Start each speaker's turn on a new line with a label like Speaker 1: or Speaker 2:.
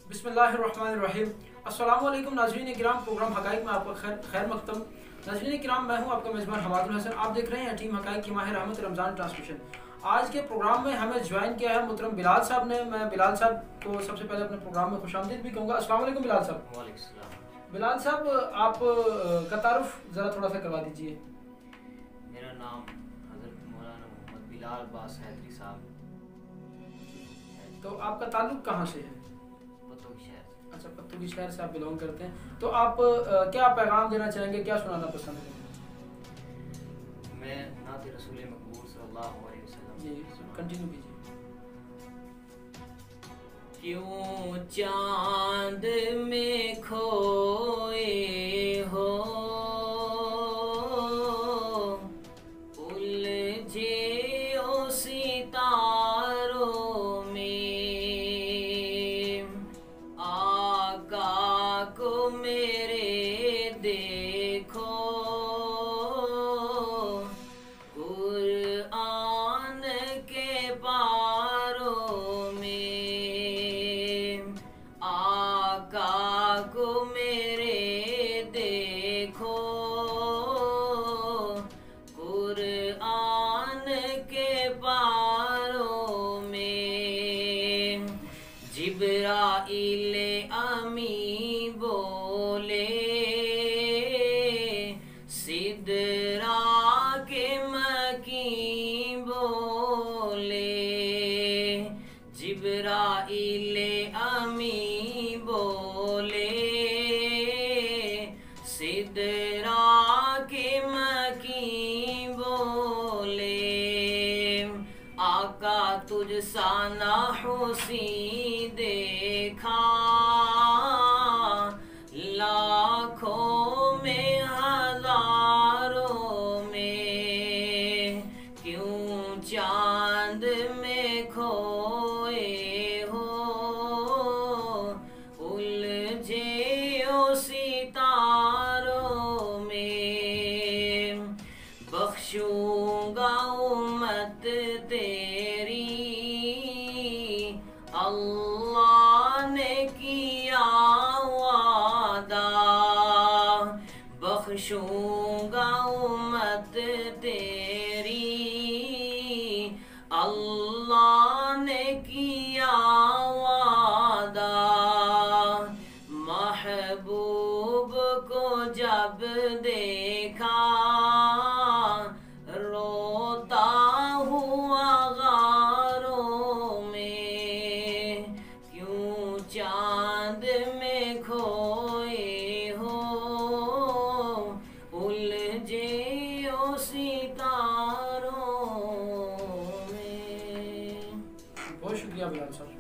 Speaker 1: बिस्मिल्लाहिर्रहमानिर्रहीम। अस्सलामु अलैकुम नाज़रीन किराम, प्रोग्राम हक़ाइक़ में आपका खैर मक़दम। नाज़रीन किराम, मैं हूं आपका मेज़बान हमादुल हसन। आप देख रहे हैं टीम हक़ाइक़ की माह रहमत रमज़ान ट्रांसमिशन। आज के प्रोग्राम में हमें ज्वाइन किया है मोहतरम बिलाल साहब ने। मैं बिलाल साहब को सबसे पहले अपने प्रोग्राम में खुशामदीद भी कहूँगा। अस्सलामु अलैकुम बिलाल साहब।
Speaker 2: वालेकुम सलाम।
Speaker 1: बिलाल साहब, आप का तारुफ ज़रा थोड़ा सा करवा दीजिए।
Speaker 2: मेरा नाम हज़रत मौलाना मोहम्मद बिलाल अब्बास हैदरी साहब।
Speaker 1: तो आपका ताल्लुक़ कहाँ से है?
Speaker 2: पत्तू की शहर।
Speaker 1: अच्छा, पत्तू की शहर से आप बिलोंग करते हैं। तो आप क्या पैगाम देना चाहेंगे, क्या सुनाना पसंद करेंगे?
Speaker 2: मैं नाते रसूल मकबूल सल्लल्लाहु अलैहि वसल्लम
Speaker 1: जी, कंटिन्यू कीजिए।
Speaker 2: क्यों चांद में खोए हो, उलझे ओ सितारों में, आका को मेरे देखो कुरान के पारों में, आका को मेरे देखो कुरान के पारों में। जिब्राइल अमी बोले सिदरा के मकी बोले, जिब्राइल अमी बोले सिदरा के मकी बोले। आका तुझ सा ना हुसी देखा लाखों में हजारों में, क्यों चांद में खोए हो, उलझे ओ सितारों में। बख्शूंगा उम्मत तेरी अल्लाह ने किया वादा, बख्शूंगा उम्मत तेरी अल्लाह ने किया वादा। महबूब को जब देखा रोता हुआ गारों में, क्यों चांद में खोए हो, उलझे ओ सितारों में।
Speaker 1: बहुत शुक्रिया बिलाल साहब।